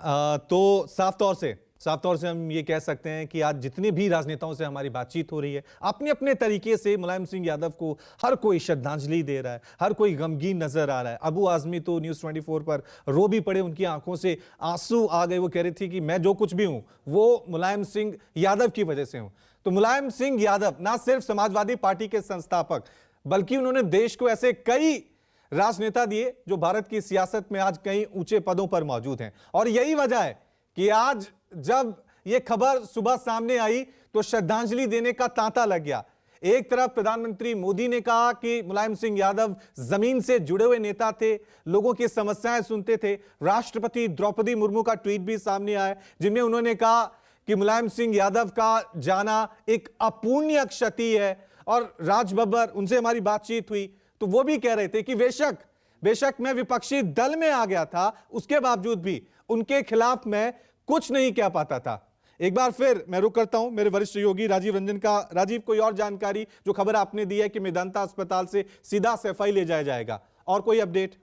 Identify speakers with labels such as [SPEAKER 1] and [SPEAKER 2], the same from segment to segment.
[SPEAKER 1] तो साफ तौर से हम ये कह सकते हैं कि आज जितने भी राजनेताओं से हमारी बातचीत हो रही है, अपने अपने तरीके से मुलायम सिंह यादव को हर कोई श्रद्धांजलि दे रहा है, हर कोई गमगीन नजर आ रहा है। अबू आजमी तो न्यूज़ 24 पर रो भी पड़े, उनकी आंखों से आंसू आ गए। वो कह रही थी कि मैं जो कुछ भी हूं वो मुलायम सिंह यादव की वजह से हूं। तो मुलायम सिंह यादव ना सिर्फ समाजवादी पार्टी के संस्थापक, बल्कि उन्होंने देश को ऐसे कई राजनेता दिए जो भारत की सियासत में आज कई ऊंचे पदों पर मौजूद हैं। और यही वजह है कि आज जब यह खबर सुबह सामने आई तो श्रद्धांजलि देने का तांता लग गया। एक तरफ प्रधानमंत्री मोदी ने कहा कि मुलायम सिंह यादव जमीन से जुड़े हुए नेता थे, लोगों की समस्याएं सुनते थे। राष्ट्रपति द्रौपदी मुर्मू का ट्वीट भी सामने आया जिनमें उन्होंने कहा कि मुलायम सिंह यादव का जाना एक अपूर्णीय क्षति है। और राज बब्बर, उनसे हमारी बातचीत हुई तो वो भी कह रहे थे कि बेशक मैं विपक्षी दल में आ गया था, उसके बावजूद भी उनके खिलाफ मैं कुछ नहीं कह पाता था। एक बार फिर मैं रुक करता हूं मेरे वरिष्ठ सहयोगी राजीव रंजन का। राजीव, कोई और जानकारी? जो खबर आपने दी है कि मेदांता अस्पताल से सीधा सैफई ले जाया जाएगा, और कोई अपडेट?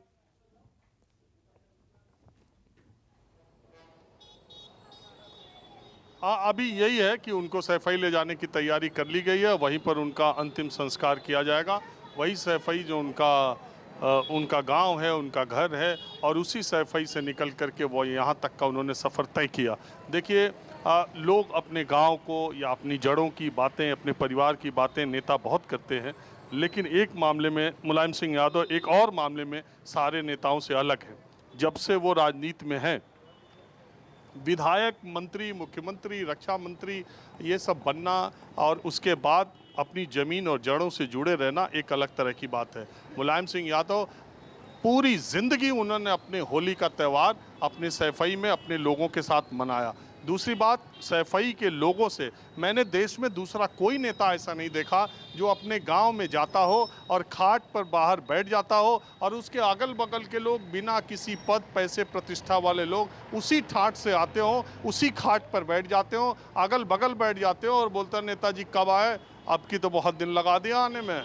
[SPEAKER 2] अभी यही है कि उनको सैफई ले जाने की तैयारी कर ली गई है, वहीं पर उनका अंतिम संस्कार किया जाएगा। वही सैफई जो उनका गांव है, उनका घर है, और उसी सैफई से निकल करके वो यहाँ तक का उन्होंने सफ़र तय किया। देखिए, लोग अपने गांव को या अपनी जड़ों की बातें, अपने परिवार की बातें नेता बहुत करते हैं, लेकिन एक मामले में मुलायम सिंह यादव एक और मामले में सारे नेताओं से अलग है। जब से वो राजनीति में हैं, विधायक, मंत्री, मुख्यमंत्री, रक्षा मंत्री, ये सब बनना और उसके बाद अपनी ज़मीन और जड़ों से जुड़े रहना एक अलग तरह की बात है। मुलायम सिंह यादव पूरी ज़िंदगी उन्होंने अपने होली का त्यौहार अपने सैफई में अपने लोगों के साथ मनाया। दूसरी बात, सैफई के लोगों से मैंने देश में दूसरा कोई नेता ऐसा नहीं देखा जो अपने गांव में जाता हो और खाट पर बाहर बैठ जाता हो और उसके अगल बगल के लोग बिना किसी पद, पैसे, प्रतिष्ठा वाले लोग उसी ठाट से आते हो, उसी खाट पर बैठ जाते हो, अगल बगल बैठ जाते हो और बोलते नेताजी कब आए, अब की तो बहुत दिन लगा दिया आने में।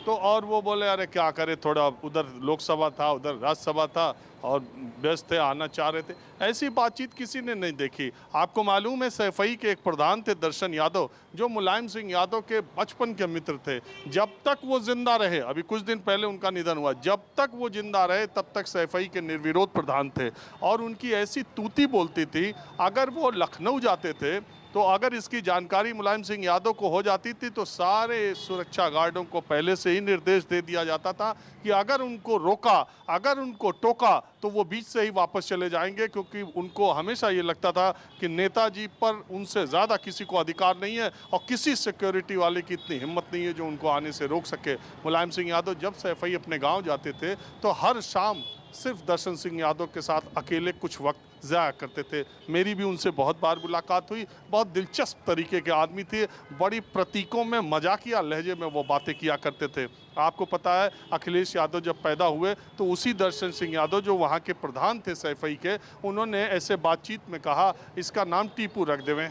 [SPEAKER 2] तो और वो बोले अरे क्या करे, थोड़ा उधर लोकसभा था, उधर राज्यसभा था और व्यस्त थे, आना चाह रहे थे। ऐसी बातचीत किसी ने नहीं देखी। आपको मालूम है, सैफई के एक प्रधान थे दर्शन यादव, जो मुलायम सिंह यादव के बचपन के मित्र थे। जब तक वो जिंदा रहे, अभी कुछ दिन पहले उनका निधन हुआ, जब तक वो जिंदा रहे तब तक सैफई के निर्विरोध प्रधान थे। और उनकी ऐसी तूती बोलती थी, अगर वो लखनऊ जाते थे तो अगर इसकी जानकारी मुलायम सिंह यादव को हो जाती थी तो सारे सुरक्षा गार्डों को पहले से ही निर्देश दे दिया जाता था कि अगर उनको रोका, अगर उनको टोका तो वो बीच से ही वापस चले जाएंगे, क्योंकि उनको हमेशा ये लगता था कि नेताजी पर उनसे ज़्यादा किसी को अधिकार नहीं है और किसी सिक्योरिटी वाले की इतनी हिम्मत नहीं है जो उनको आने से रोक सके। मुलायम सिंह यादव जब सैफई अपने गाँव जाते थे तो हर शाम सिर्फ दर्शन सिंह यादव के साथ अकेले कुछ वक्त ज़ाया करते थे। मेरी भी उनसे बहुत बार मुलाकात हुई। बहुत दिलचस्प तरीके के आदमी थे, बड़ी प्रतीकों में, मजाकिया लहजे में वो बातें किया करते थे। आपको पता है, अखिलेश यादव जब पैदा हुए तो उसी दर्शन सिंह यादव जो वहाँ के प्रधान थे सैफई के, उन्होंने ऐसे बातचीत में कहा इसका नाम टीपू रख देवें।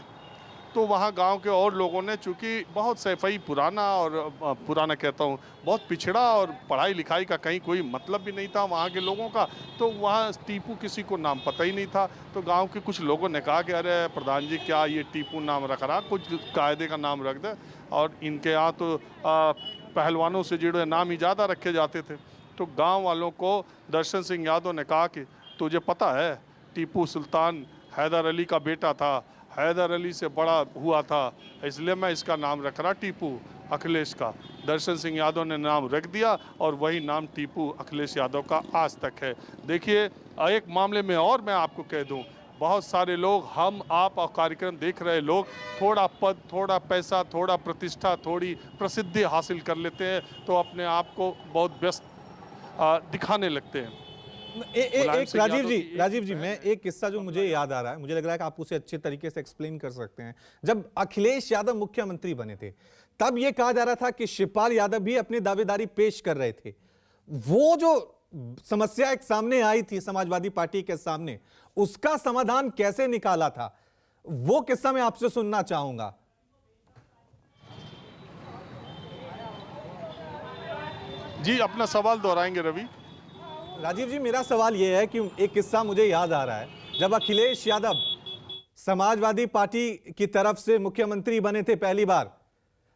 [SPEAKER 2] तो वहाँ गांव के और लोगों ने, चूँकि बहुत सैफई पुराना कहता हूँ, बहुत पिछड़ा और पढ़ाई लिखाई का कहीं कोई मतलब भी नहीं था वहाँ के लोगों का, तो वहाँ टीपू किसी को नाम पता ही नहीं था। तो गांव के कुछ लोगों ने कहा कि अरे प्रधान जी, क्या ये टीपू नाम रख रहा, कुछ कायदे का नाम रख दे। और इनके यहाँ तो पहलवानों से जुड़े नाम ही ज़्यादा रखे जाते थे। तो गाँव वालों को दर्शन सिंह यादव ने कहा कि तुझे पता है, टीपू सुल्तान हैदर अली का बेटा था, हैदर अली से बड़ा हुआ था, इसलिए मैं इसका नाम रख रहा टीपू अखिलेश का। दर्शन सिंह यादव ने नाम रख दिया और वही नाम टीपू अखिलेश यादव का आज तक है। देखिए, एक मामले में और मैं आपको कह दूं, बहुत सारे लोग, हम आप और कार्यक्रम देख रहे लोग, थोड़ा पद, थोड़ा पैसा, थोड़ा प्रतिष्ठा, थोड़ी प्रसिद्धि हासिल कर लेते हैं तो अपने आप को बहुत व्यस्त दिखाने लगते हैं।
[SPEAKER 1] एक राजीव जी, मैं एक किस्सा जो मुझे याद आ रहा है, मुझे लग रहा है कि आप उसे अच्छे तरीके से एक्सप्लेन कर सकते हैं। जब अखिलेश यादव मुख्यमंत्री बने थे तब यह कहा जा रहा था कि शिवपाल यादव भी अपनी दावेदारी पेश कर रहे थे। वो जो समस्या एक सामने आई थी समाजवादी पार्टी के सामने, उसका समाधान कैसे निकाला था, वो किस्सा मैं आपसे सुनना चाहूंगा।
[SPEAKER 2] जी, अपना सवाल दोहराएंगे रवि?
[SPEAKER 1] राजीव जी, मेरा सवाल यह है कि एक किस्सा मुझे याद आ रहा है जब अखिलेश यादव समाजवादी पार्टी की तरफ से मुख्यमंत्री बने थे पहली बार,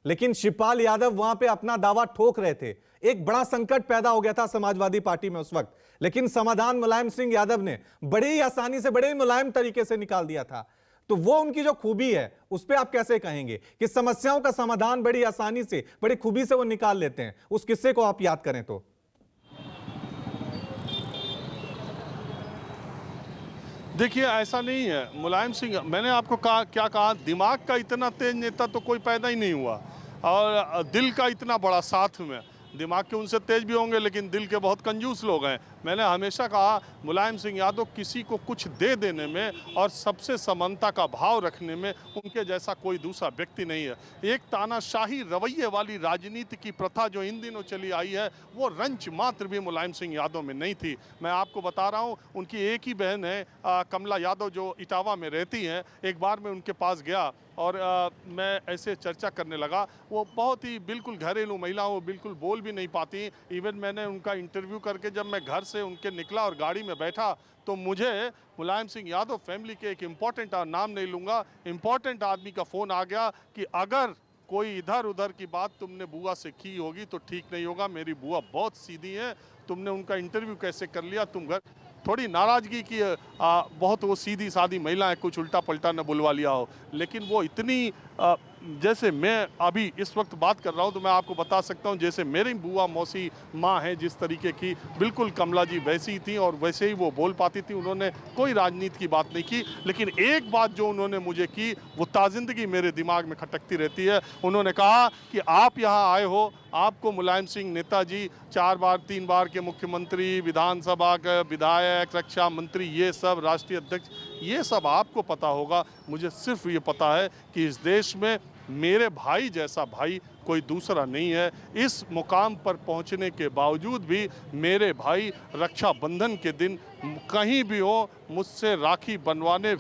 [SPEAKER 1] लेकिन शिवपाल यादव वहां पे अपना दावा ठोक रहे थे। एक बड़ा संकट पैदा हो गया था समाजवादी पार्टी में उस वक्त, लेकिन समाधान मुलायम सिंह यादव ने बड़ी ही आसानी से, बड़े ही मुलायम तरीके से निकाल दिया था। तो वो उनकी जो खूबी है उस पर आप कैसे कहेंगे कि समस्याओं का समाधान बड़ी आसानी से, बड़ी खूबी से वो निकाल लेते हैं? उस किस्से को आप याद करें तो।
[SPEAKER 2] देखिए, ऐसा नहीं है। मुलायम सिंह, मैंने आपको क्या कहा, दिमाग का इतना तेज नेता तो कोई पैदा ही नहीं हुआ, और दिल का इतना बड़ा साथ में। दिमाग के उनसे तेज भी होंगे, लेकिन दिल के बहुत कंजूस लोग हैं। मैंने हमेशा कहा, मुलायम सिंह यादव किसी को कुछ दे देने में और सबसे समानता का भाव रखने में उनके जैसा कोई दूसरा व्यक्ति नहीं है। एक तानाशाही रवैये वाली राजनीति की प्रथा जो इन दिनों चली आई है, वो रंच मात्र भी मुलायम सिंह यादव में नहीं थी। मैं आपको बता रहा हूँ, उनकी एक ही बहन है कमला यादव, जो इटावा में रहती हैं। एक बार मैं उनके पास गया और मैं ऐसे चर्चा करने लगा। वो बहुत ही बिल्कुल घरेलू महिला, वो बिल्कुल बोल भी नहीं पाती। इवन मैंने उनका इंटरव्यू करके जब मैं घर से उनके निकला और गाड़ी में बैठा, तो मुझे मुलायम सिंह यादव फैमिली के एक इम्पॉर्टेंट, नाम नहीं लूँगा, इम्पॉर्टेंट आदमी का फ़ोन आ गया कि अगर कोई इधर उधर की बात तुमने बुआ से की होगी तो ठीक नहीं होगा। मेरी बुआ बहुत सीधी है, तुमने उनका इंटरव्यू कैसे कर लिया? तुम घर थोड़ी नाराज़गी की, बहुत वो सीधी सादी महिला है, कुछ उल्टा पलटा न बुलवा लिया हो। लेकिन वो इतनी जैसे मैं अभी इस वक्त बात कर रहा हूँ तो मैं आपको बता सकता हूँ, जैसे मेरी बुआ मौसी माँ है जिस तरीके की, बिल्कुल कमला जी वैसी ही थी और वैसे ही वो बोल पाती थी। उन्होंने कोई राजनीति की बात नहीं की, लेकिन एक बात जो उन्होंने मुझे की वो ताजिंदगी मेरे दिमाग में खटकती रहती है। उन्होंने कहा कि आप यहाँ आए हो, आपको मुलायम सिंह नेताजी 4 बार 3 बार के मुख्यमंत्री, विधानसभा के विधायक, रक्षा मंत्री, ये सब राष्ट्रीय अध्यक्ष, ये सब आपको पता होगा। मुझे सिर्फ ये पता है कि इस देश में मेरे भाई जैसा भाई कोई दूसरा नहीं है। इस मुकाम पर पहुंचने के बावजूद भी मेरे भाई रक्षाबंधन के दिन कहीं भी हो, मुझसे राखी बनवाने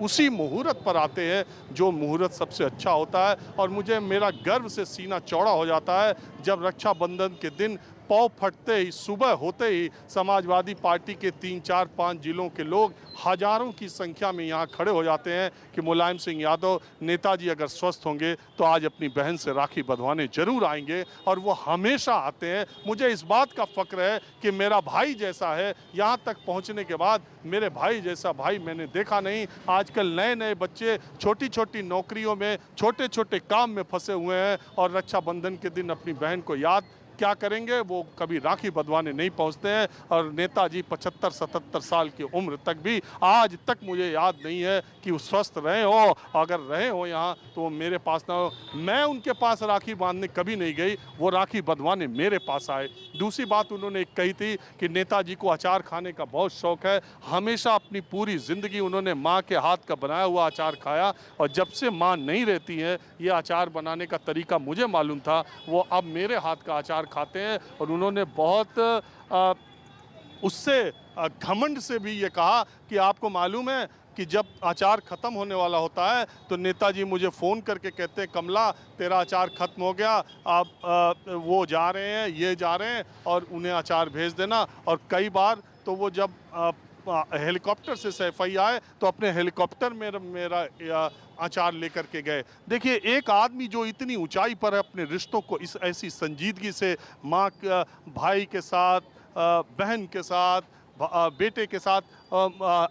[SPEAKER 2] उसी मुहूर्त पर आते हैं जो मुहूर्त सबसे अच्छा होता है। और मुझे, मेरा गर्व से सीना चौड़ा हो जाता है जब रक्षाबंधन के दिन पौ फटते ही, सुबह होते ही समाजवादी पार्टी के 3, 4, 5 जिलों के लोग हजारों की संख्या में यहाँ खड़े हो जाते हैं कि मुलायम सिंह यादव नेताजी अगर स्वस्थ होंगे तो आज अपनी बहन से राखी बंधवाने जरूर आएंगे। और वो हमेशा आते हैं। मुझे इस बात का फक्र है कि मेरा भाई जैसा है, यहाँ तक पहुँचने के बाद मेरे भाई जैसा भाई मैंने देखा नहीं। आजकल नए नए बच्चे छोटी छोटी नौकरियों में, छोटे छोटे काम में फंसे हुए हैं और रक्षाबंधन के दिन अपनी बहन को याद क्या करेंगे? वो कभी राखी बंधवाने नहीं पहुंचते हैं। और नेताजी 75-77 साल की उम्र तक भी आज तक मुझे याद नहीं है कि वो स्वस्थ रहे हो। अगर रहे हो यहाँ तो वो मेरे पास ना हो। मैं उनके पास राखी बांधने कभी नहीं गई, वो राखी बंधवाने मेरे पास आए। दूसरी बात उन्होंने एक कही थी कि नेताजी को अचार खाने का बहुत शौक है। हमेशा अपनी पूरी ज़िंदगी उन्होंने माँ के हाथ का बनाया हुआ अचार खाया, और जब से माँ नहीं रहती है, ये अचार बनाने का तरीका मुझे मालूम था, वो अब मेरे हाथ का अचार खाते हैं। और उन्होंने बहुत उससे घमंड से भी ये कहा कि आपको मालूम है कि जब अचार ख़त्म होने वाला होता है तो नेताजी मुझे फ़ोन करके कहते हैं, कमला तेरा अचार ख़त्म हो गया, आप वो जा रहे हैं, ये जा रहे हैं, और उन्हें अचार भेज देना। और कई बार तो वो जब हेलीकॉप्टर से सैफई आए तो अपने हेलीकॉप्टर में मेरा अचार लेकर के गए। देखिए, एक आदमी जो इतनी ऊंचाई पर है, अपने रिश्तों को इस ऐसी संजीदगी से, माँ, भाई के साथ, बहन के साथ, बेटे के साथ,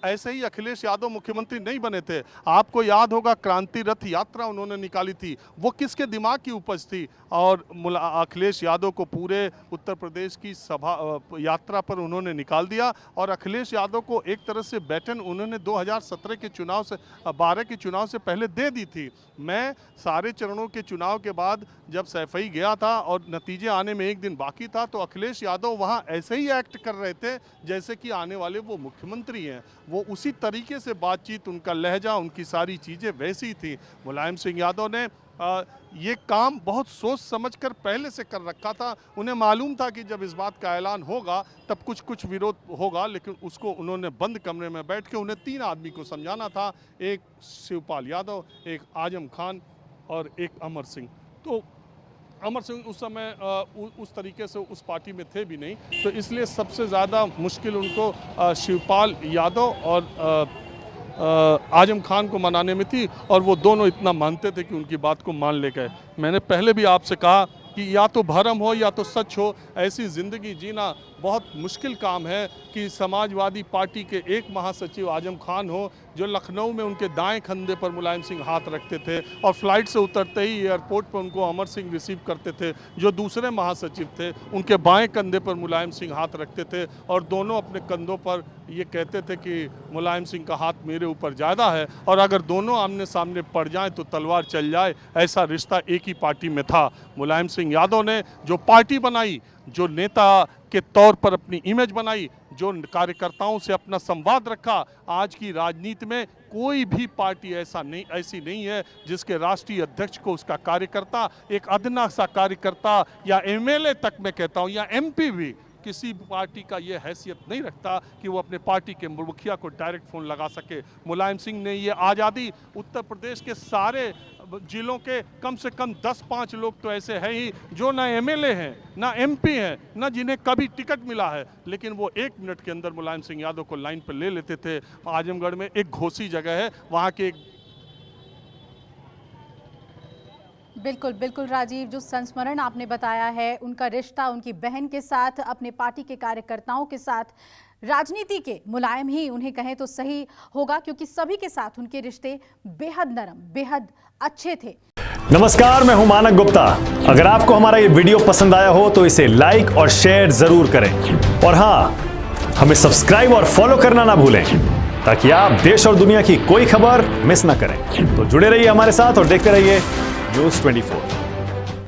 [SPEAKER 2] ऐसे ही अखिलेश यादव मुख्यमंत्री नहीं बने थे। आपको याद होगा क्रांति रथ यात्रा उन्होंने निकाली थी, वो किसके दिमाग की उपज थी? और अखिलेश यादव को पूरे उत्तर प्रदेश की सभा यात्रा पर उन्होंने निकाल दिया। और अखिलेश यादव को एक तरह से बैटन उन्होंने 2017 के चुनाव से, 12 के चुनाव से पहले दे दी थी। मैं सारे चरणों के चुनाव के बाद जब सैफई गया था और नतीजे आने में एक दिन बाकी था, तो अखिलेश यादव वहाँ ऐसे ही एक्ट कर रहे थे जैसे कि आने वाले वो मुख्यमंत्री हैं। वो उसी तरीके से बातचीत, उनका लहजा, उनकी सारी चीज़ें वैसी थी। मुलायम सिंह यादव ने ये काम बहुत सोच समझकर पहले से कर रखा था। उन्हें मालूम था कि जब इस बात का ऐलान होगा तब कुछ विरोध होगा, लेकिन उसको उन्होंने बंद कमरे में बैठ के उन्हें 3 आदमी को समझाना था, एक शिवपाल यादव, एक आजम खान और एक अमर सिंह। तो अमर सिंह उस समय उस तरीके से उस पार्टी में थे भी नहीं, तो इसलिए सबसे ज़्यादा मुश्किल उनको शिवपाल यादव और आजम खान को मनाने में थी और वो दोनों इतना मानते थे कि उनकी बात को मान ले गए। मैंने पहले भी आपसे कहा कि या तो भरम हो या तो सच हो, ऐसी ज़िंदगी जीना बहुत मुश्किल काम है कि समाजवादी पार्टी के एक महासचिव आजम खान हो जो लखनऊ में उनके दाएं कंधे पर मुलायम सिंह हाथ रखते थे और फ्लाइट से उतरते ही एयरपोर्ट पर उनको अमर सिंह रिसीव करते थे, जो दूसरे महासचिव थे उनके बाएं कंधे पर मुलायम सिंह हाथ रखते थे और दोनों अपने कंधों पर ये कहते थे कि मुलायम सिंह का हाथ मेरे ऊपर ज़्यादा है और अगर दोनों आमने सामने पड़ जाएं तो तलवार चल जाए, ऐसा रिश्ता एक ही पार्टी में था। मुलायम सिंह यादव ने जो पार्टी बनाई, जो नेता के तौर पर अपनी इमेज बनाई, जो कार्यकर्ताओं से अपना संवाद रखा, आज की राजनीति में कोई भी पार्टी ऐसी नहीं है जिसके राष्ट्रीय अध्यक्ष को उसका कार्यकर्ता, एक अदना सा कार्यकर्ता या एमएलए तक मैं कहता हूँ या एमपी भी, किसी पार्टी का ये हैसियत नहीं रखता कि वो अपने पार्टी के मुखिया को डायरेक्ट फ़ोन लगा सके। मुलायम सिंह ने ये आज़ादी उत्तर प्रदेश के सारे जिलों के कम से कम 10-5 लोग तो ऐसे हैं ही जो ना एमएलए हैं, ना एमपी हैं, ना जिन्हें कभी टिकट मिला है, लेकिन वो 1 मिनट के अंदर मुलायम सिंह यादव को लाइन पर ले लेते थे। आजमगढ़ में एक घोसी जगह है, वहाँ के
[SPEAKER 3] बिल्कुल बिल्कुल राजीव, जो संस्मरण आपने बताया है, उनका रिश्ता उनकी बहन के साथ, अपने पार्टी के कार्यकर्ताओं के साथ, राजनीति के मुलायम ही उन्हें कहें तो सही होगा, क्योंकि सभी के साथ उनके रिश्ते बेहद नरम, बेहद अच्छे थे।
[SPEAKER 4] नमस्कार, मैं हूं मानक गुप्ता। अगर आपको हमारा ये वीडियो पसंद आया हो तो इसे लाइक और शेयर जरूर करें और हाँ, हमें सब्सक्राइब और फॉलो करना ना भूलें ताकि आप देश और दुनिया की कोई खबर मिस ना करें। तो जुड़े रहिए हमारे साथ और देखते रहिए न्यूज़ 24।